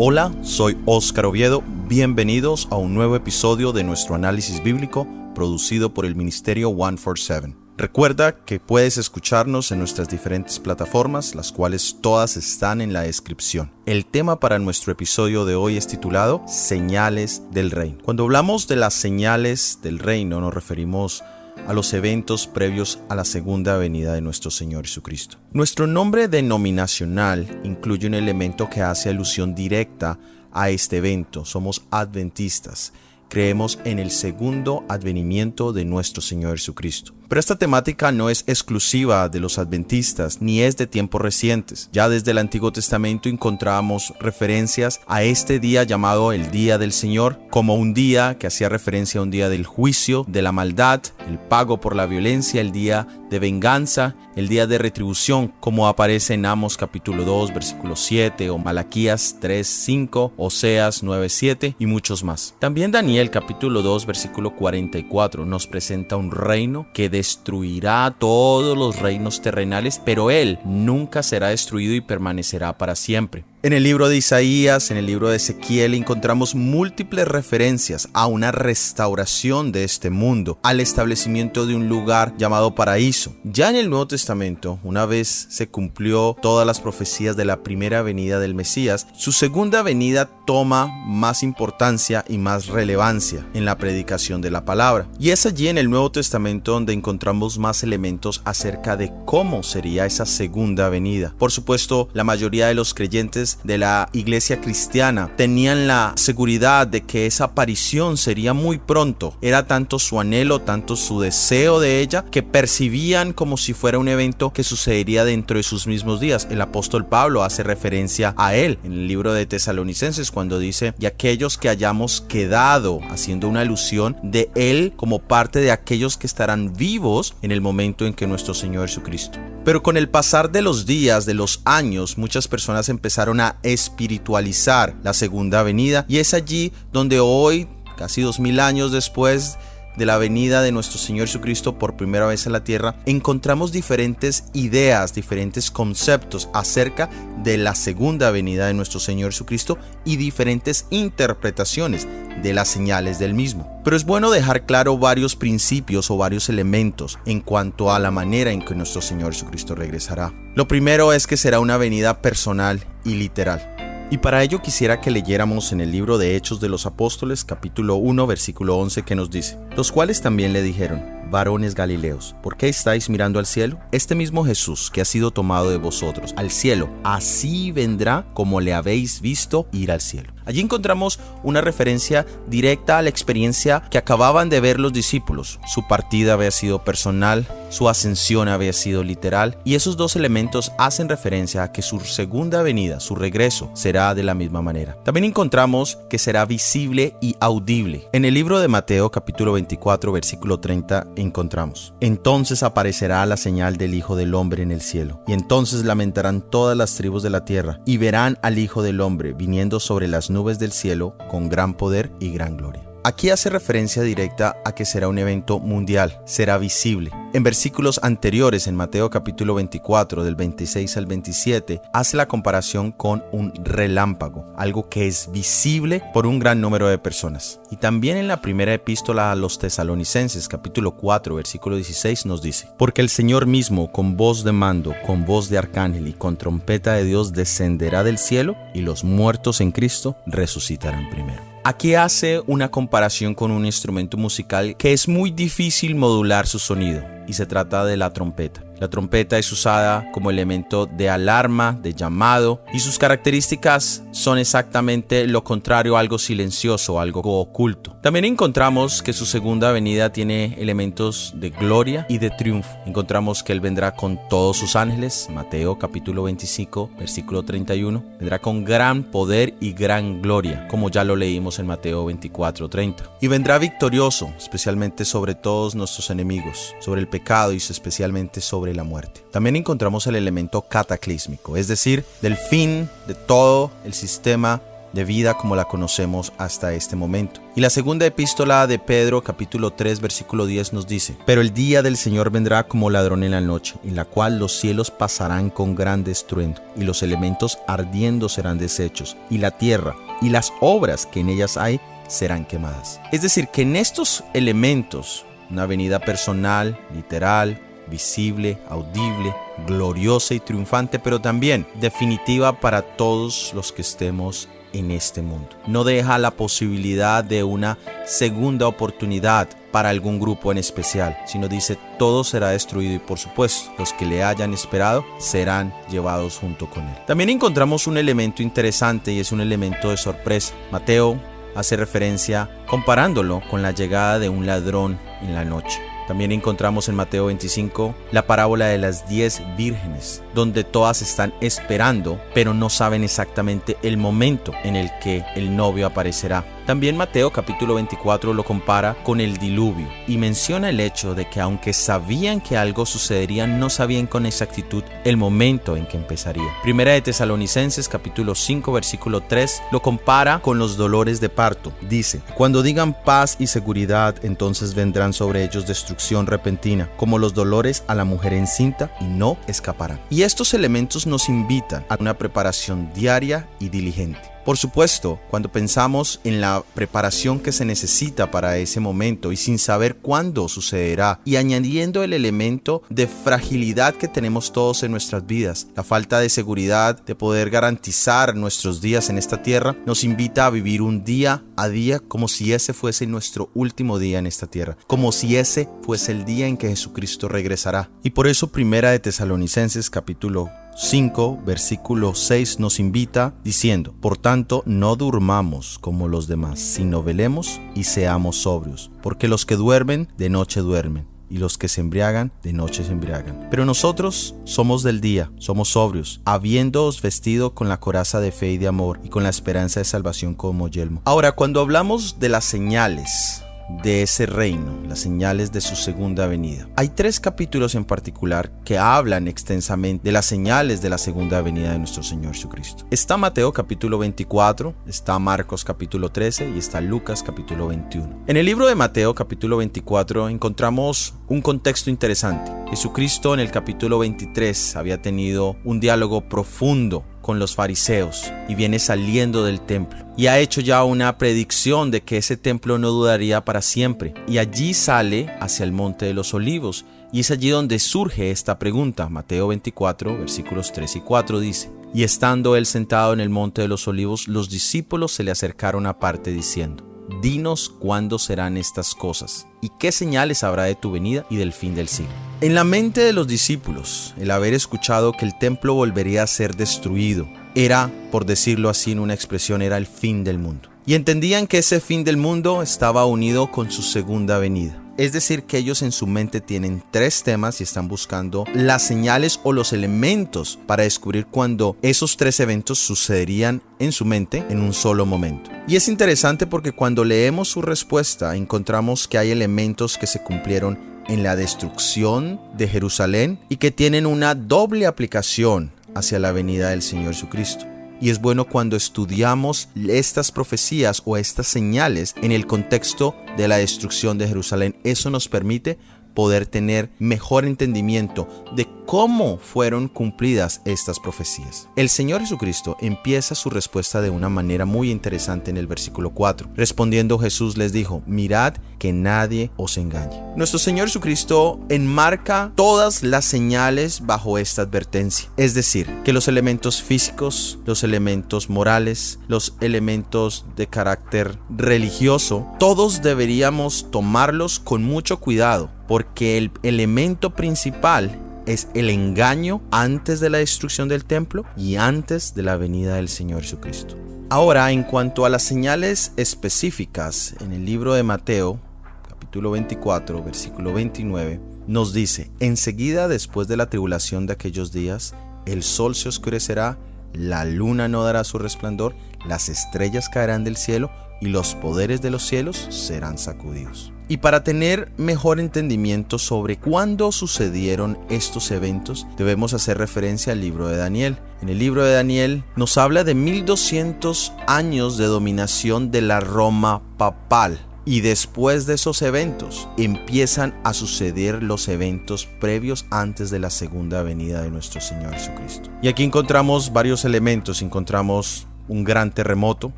Hola, soy Óscar Oviedo. Bienvenidos a un nuevo episodio de nuestro análisis bíblico producido por el Ministerio 147. Recuerda que puedes escucharnos en nuestras diferentes plataformas, las cuales todas están en la descripción. El tema para nuestro episodio de hoy es titulado Señales del Reino. Cuando hablamos de las señales del reino, nos referimos a los eventos previos a la segunda venida de nuestro Señor Jesucristo. Nuestro nombre denominacional incluye un elemento que hace alusión directa a este evento. Somos adventistas. Creemos en el segundo advenimiento de nuestro Señor Jesucristo. Pero esta temática no es exclusiva de los adventistas, ni es de tiempos recientes. Ya desde el Antiguo Testamento encontramos referencias a este día llamado el Día del Señor, como un día que hacía referencia a un día del juicio, de la maldad, el pago por la violencia, el día de venganza, el día de retribución, como aparece en Amos capítulo 2, versículo 7, o Malaquías 3, 5, Oseas 9, 7 y muchos más. También Daniel capítulo 2, versículo 44 nos presenta un reino que destruirá todos los reinos terrenales, pero él nunca será destruido y permanecerá para siempre. En el libro de Isaías, en el libro de Ezequiel, encontramos múltiples referencias a una restauración de este mundo, al establecimiento de un lugar llamado paraíso. Ya en el Nuevo Testamento, una vez se cumplió todas las profecías de la primera venida del Mesías, su segunda venida toma más importancia y más relevancia en la predicación de la palabra. Y es allí en el Nuevo Testamento donde encontramos más elementos acerca de cómo sería esa segunda venida. Por supuesto, la mayoría de los creyentes de la iglesia cristiana tenían la seguridad de que esa aparición sería muy pronto. Era tanto su anhelo, tanto su deseo de ella, que percibían como si fuera un evento que sucedería dentro de sus mismos días. El apóstol Pablo hace referencia a él en el libro de Tesalonicenses cuando dice: y aquellos que hayamos quedado, haciendo una alusión de él como parte de aquellos que estarán vivos en el momento en que nuestro Señor Jesucristo. Pero con el pasar de los días, de los años, muchas personas empezaron a espiritualizar la segunda venida, y es allí donde hoy, casi 2000 años después de la venida de nuestro Señor Jesucristo por primera vez a la tierra, encontramos diferentes ideas, diferentes conceptos acerca de la segunda venida de nuestro Señor Jesucristo y diferentes interpretaciones de las señales del mismo. Pero es bueno dejar claro varios principios o varios elementos en cuanto a la manera en que nuestro Señor Jesucristo regresará. Lo primero es que será una venida personal y literal. Y para ello quisiera que leyéramos en el libro de Hechos de los Apóstoles, capítulo 1, versículo 11, que nos dice: los cuales también le dijeron: varones galileos, ¿por qué estáis mirando al cielo? Este mismo Jesús que ha sido tomado de vosotros al cielo, así vendrá como le habéis visto ir al cielo. Allí encontramos una referencia directa a la experiencia que acababan de ver los discípulos. Su partida había sido personal, su ascensión había sido literal, y esos dos elementos hacen referencia a que su segunda venida, su regreso, será de la misma manera. También encontramos que será visible y audible. En el libro de Mateo capítulo 24, versículo 30 encontramos: entonces aparecerá la señal del Hijo del Hombre en el cielo, y entonces lamentarán todas las tribus de la tierra, y verán al Hijo del Hombre viniendo sobre las nubes del cielo con gran poder y gran gloria. Aquí hace referencia directa a que será un evento mundial, será visible. En versículos anteriores, en Mateo capítulo 24, del 26 al 27, hace la comparación con un relámpago, algo que es visible por un gran número de personas. Y también en la primera epístola a los Tesalonicenses, capítulo 4, versículo 16, nos dice: porque el Señor mismo, con voz de mando, con voz de arcángel y con trompeta de Dios, descenderá del cielo, y los muertos en Cristo resucitarán primero. Aquí hace una comparación con un instrumento musical que es muy difícil modular su sonido, y se trata de la trompeta. La trompeta es usada como elemento de alarma, de llamado, y sus características son exactamente lo contrario a algo silencioso, algo oculto. También encontramos que su segunda venida tiene elementos de gloria y de triunfo. Encontramos que Él vendrá con todos sus ángeles, Mateo capítulo 25, versículo 31. Vendrá con gran poder y gran gloria, como ya lo leímos en Mateo 24, 30. Y vendrá victorioso, especialmente sobre todos nuestros enemigos, sobre el pecado y especialmente sobre la muerte. También encontramos el elemento cataclísmico, es decir, del fin de todo el sistema de vida como la conocemos hasta este momento. Y la segunda epístola de Pedro, capítulo 3, versículo 10 nos dice: pero el día del Señor vendrá como ladrón en la noche, en la cual los cielos pasarán con gran estruendo, y los elementos ardiendo serán deshechos, y la tierra y las obras que en ellas hay serán quemadas. Es decir, que en estos elementos, una venida personal, literal, visible, audible, gloriosa y triunfante, pero también definitiva para todos los que estemos en este mundo. No deja la posibilidad de una segunda oportunidad para algún grupo en especial, sino dice: todo será destruido y, por supuesto, los que le hayan esperado serán llevados junto con él. También encontramos un elemento interesante y es un elemento de sorpresa. Mateo hace referencia comparándolo con la llegada de un ladrón en la noche. También encontramos en Mateo 25 la parábola de las 10 vírgenes, donde todas están esperando, pero no saben exactamente el momento en el que el novio aparecerá. También Mateo capítulo 24 lo compara con el diluvio y menciona el hecho de que aunque sabían que algo sucedería, no sabían con exactitud el momento en que empezaría. Primera de Tesalonicenses capítulo 5 versículo 3 lo compara con los dolores de parto. Dice: cuando digan paz y seguridad, entonces vendrán sobre ellos destrucción repentina, como los dolores a la mujer encinta, y no escaparán. Y estos elementos nos invitan a una preparación diaria y diligente. Por supuesto, cuando pensamos en la preparación que se necesita para ese momento y sin saber cuándo sucederá, y añadiendo el elemento de fragilidad que tenemos todos en nuestras vidas, la falta de seguridad de poder garantizar nuestros días en esta tierra, nos invita a vivir un día a día como si ese fuese nuestro último día en esta tierra, como si ese fuese el día en que Jesucristo regresará. Y por eso Primera de Tesalonicenses capítulo 5, versículo 6 nos invita diciendo: por tanto, no durmamos como los demás, sino velemos y seamos sobrios, porque los que duermen, de noche duermen, y los que se embriagan, de noche se embriagan. Pero nosotros somos del día, somos sobrios, habiéndoos vestido con la coraza de fe y de amor, y con la esperanza de salvación como yelmo. Ahora, cuando hablamos de las señales de ese reino, las señales de su segunda venida, hay 3 capítulos en particular que hablan extensamente de las señales de la segunda venida de nuestro Señor Jesucristo. Está Mateo capítulo 24, está Marcos capítulo 13 y está Lucas capítulo 21. En el libro de Mateo capítulo 24 encontramos un contexto interesante. Jesucristo en el capítulo 23 había tenido un diálogo profundo con los fariseos y viene saliendo del templo y ha hecho ya una predicción de que ese templo no duraría para siempre, y allí sale hacia el monte de los olivos, y es allí donde surge esta pregunta. Mateo 24 versículos 3 y 4 dice: y estando él sentado en el monte de los olivos, los discípulos se le acercaron aparte diciendo: dinos cuándo serán estas cosas, y qué señales habrá de tu venida y del fin del siglo. En la mente de los discípulos, el haber escuchado que el templo volvería a ser destruido era, por decirlo así en una expresión, era el fin del mundo. Y entendían que ese fin del mundo estaba unido con su segunda venida. Es decir, que ellos en su mente tienen 3 temas y están buscando las señales o los elementos para descubrir cuándo esos 3 eventos sucederían en su mente en un solo momento. Y es interesante porque cuando leemos su respuesta encontramos que hay elementos que se cumplieron en la destrucción de Jerusalén y que tienen una doble aplicación hacia la venida del Señor Jesucristo. Y es bueno cuando estudiamos estas profecías o estas señales en el contexto de la destrucción de Jerusalén. Eso nos permite poder tener mejor entendimiento de cómo fueron cumplidas estas profecías. El Señor Jesucristo empieza su respuesta de una manera muy interesante en el versículo 4. Respondiendo Jesús les dijo: mirad que nadie os engañe. Nuestro Señor Jesucristo enmarca todas las señales bajo esta advertencia. Es decir, que los elementos físicos, los elementos morales, los elementos de carácter religioso, todos deberíamos tomarlos con mucho cuidado, porque el elemento principal es el engaño antes de la destrucción del templo y antes de la venida del Señor Jesucristo. Ahora, en cuanto a las señales específicas, en el libro de Mateo, capítulo 24, versículo 29, nos dice: enseguida después de la tribulación de aquellos días, el sol se oscurecerá, la luna no dará su resplandor, las estrellas caerán del cielo y los poderes de los cielos serán sacudidos. Y para tener mejor entendimiento sobre cuándo sucedieron estos eventos, debemos hacer referencia al libro de Daniel. En el libro de Daniel nos habla de 1200 años de dominación de la Roma papal. Y después de esos eventos empiezan a suceder los eventos previos antes de la segunda venida de nuestro Señor Jesucristo. Y aquí encontramos varios elementos. Encontramos un gran terremoto,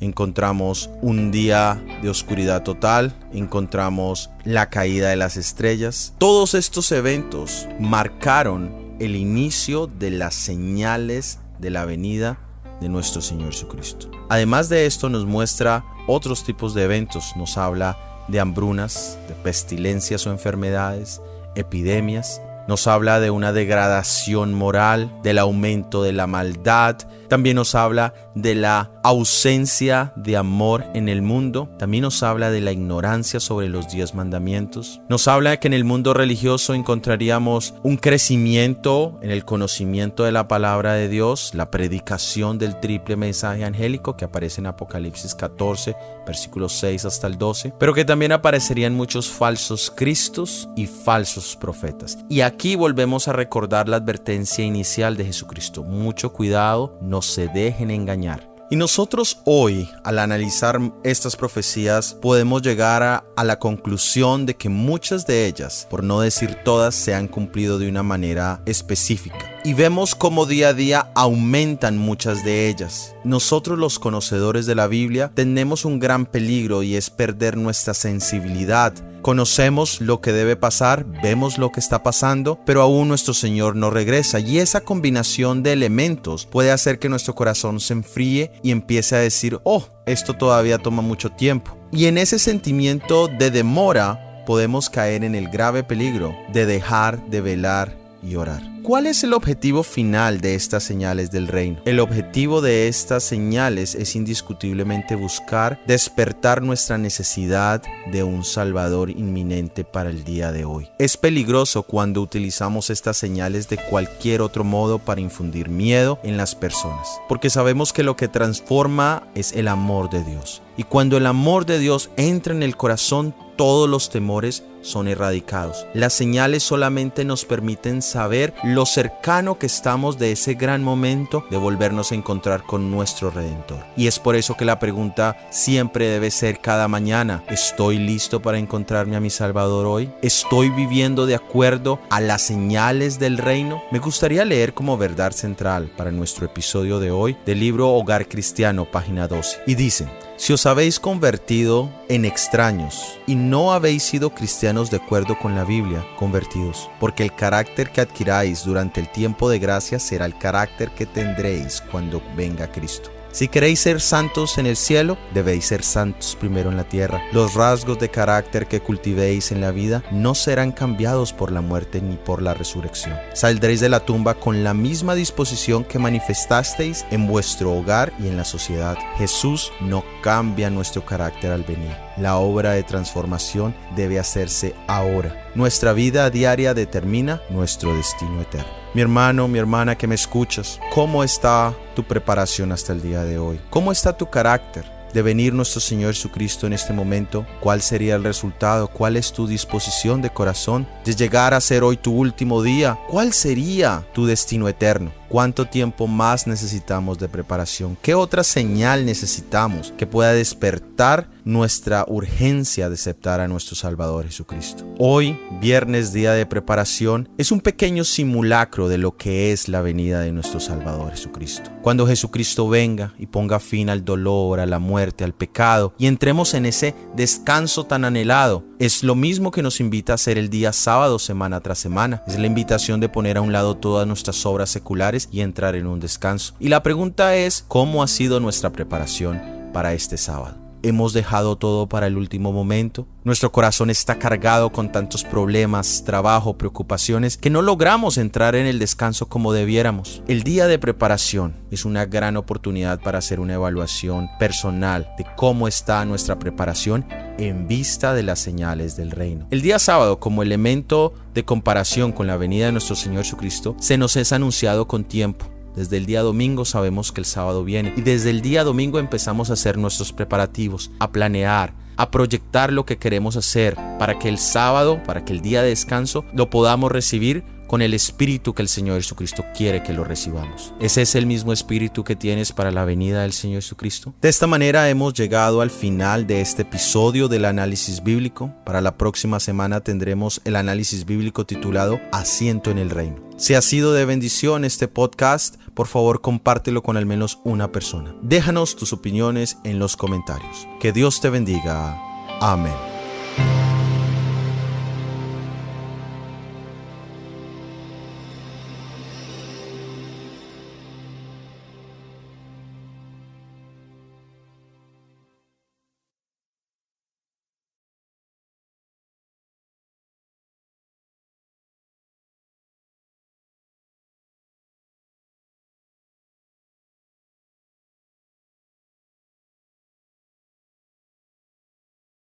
encontramos un día de oscuridad total, encontramos la caída de las estrellas. Todos estos eventos marcaron el inicio de las señales de la venida de nuestro Señor Jesucristo. Además de esto nos muestra otros tipos de eventos. Nos habla de hambrunas, de pestilencias o enfermedades, epidemias. Nos habla de una degradación moral, del aumento de la maldad. También nos habla de la ausencia de amor en el mundo. También nos habla de la ignorancia sobre los 10 mandamientos. Nos habla de que en el mundo religioso encontraríamos un crecimiento en el conocimiento de la palabra de Dios, la predicación del triple mensaje angélico que aparece en Apocalipsis 14, versículos 6 hasta el 12, pero que también aparecerían muchos falsos cristos y falsos profetas. Y aquí volvemos a recordar la advertencia inicial de Jesucristo. Mucho cuidado, no se dejen engañar. Y nosotros hoy, al analizar estas profecías, podemos llegar a la conclusión de que muchas de ellas, por no decir todas, se han cumplido de una manera específica. Y vemos cómo día a día aumentan muchas de ellas. Nosotros, los conocedores de la Biblia, tenemos un gran peligro y es perder nuestra sensibilidad. Conocemos lo que debe pasar, vemos lo que está pasando, pero aún nuestro Señor no regresa. Y esa combinación de elementos puede hacer que nuestro corazón se enfríe y empiece a decir, esto todavía toma mucho tiempo. Y en ese sentimiento de demora podemos caer en el grave peligro de dejar de velar y orar. ¿Cuál es el objetivo final de estas señales del reino? El objetivo de estas señales es indiscutiblemente buscar despertar nuestra necesidad de un Salvador inminente para el día de hoy. Es peligroso cuando utilizamos estas señales de cualquier otro modo para infundir miedo en las personas, porque sabemos que lo que transforma es el amor de Dios. Y cuando el amor de Dios entra en el corazón, todos los temores son erradicados. Las señales solamente nos permiten saber lo cercano que estamos de ese gran momento de volvernos a encontrar con nuestro Redentor. Y es por eso que la pregunta siempre debe ser cada mañana: ¿estoy listo para encontrarme a mi Salvador hoy? ¿Estoy viviendo de acuerdo a las señales del reino? Me gustaría leer como verdad central para nuestro episodio de hoy del libro Hogar Cristiano, página 12. Y dice: si os habéis convertido en extraños y no habéis sido cristianos de acuerdo con la Biblia, convertidos, porque el carácter que adquiráis durante el tiempo de gracia será el carácter que tendréis cuando venga Cristo. Si queréis ser santos en el cielo, debéis ser santos primero en la tierra. Los rasgos de carácter que cultivéis en la vida no serán cambiados por la muerte ni por la resurrección. Saldréis de la tumba con la misma disposición que manifestasteis en vuestro hogar y en la sociedad. Jesús no cambia nuestro carácter al venir. La obra de transformación debe hacerse ahora. Nuestra vida diaria determina nuestro destino eterno. Mi hermano, mi hermana que me escuchas, ¿cómo está tu preparación hasta el día de hoy? ¿Cómo está tu carácter de venir nuestro Señor Jesucristo en este momento? ¿Cuál sería el resultado? ¿Cuál es tu disposición de corazón de llegar a ser hoy tu último día? ¿Cuál sería tu destino eterno? ¿Cuánto tiempo más necesitamos de preparación? ¿Qué otra señal necesitamos que pueda despertar nuestra urgencia de aceptar a nuestro Salvador Jesucristo? Hoy, viernes, día de preparación, es un pequeño simulacro de lo que es la venida de nuestro Salvador Jesucristo. Cuando Jesucristo venga y ponga fin al dolor, a la muerte, al pecado, y entremos en ese descanso tan anhelado, es lo mismo que nos invita a hacer el día sábado, semana tras semana. Es la invitación de poner a un lado todas nuestras obras seculares y entrar en un descanso. Y la pregunta es: ¿cómo ha sido nuestra preparación para este sábado? ¿Hemos dejado todo para el último momento? Nuestro corazón está cargado con tantos problemas, trabajo, preocupaciones, que no logramos entrar en el descanso como debiéramos. El día de preparación es una gran oportunidad para hacer una evaluación personal de cómo está nuestra preparación en vista de las señales del reino. El día sábado, como elemento de comparación con la venida de nuestro Señor Jesucristo, se nos es anunciado con tiempo. Desde el día domingo sabemos que el sábado viene y desde el día domingo empezamos a hacer nuestros preparativos, a planear, a proyectar lo que queremos hacer para que el sábado, para que el día de descanso, lo podamos recibir con el espíritu que el Señor Jesucristo quiere que lo recibamos. ¿Ese es el mismo espíritu que tienes para la venida del Señor Jesucristo? De esta manera hemos llegado al final de este episodio del análisis bíblico. Para la próxima semana tendremos el análisis bíblico titulado Asiento en el Reino. Si ha sido de bendición este podcast, por favor compártelo con al menos una persona. Déjanos tus opiniones en los comentarios. Que Dios te bendiga. Amén.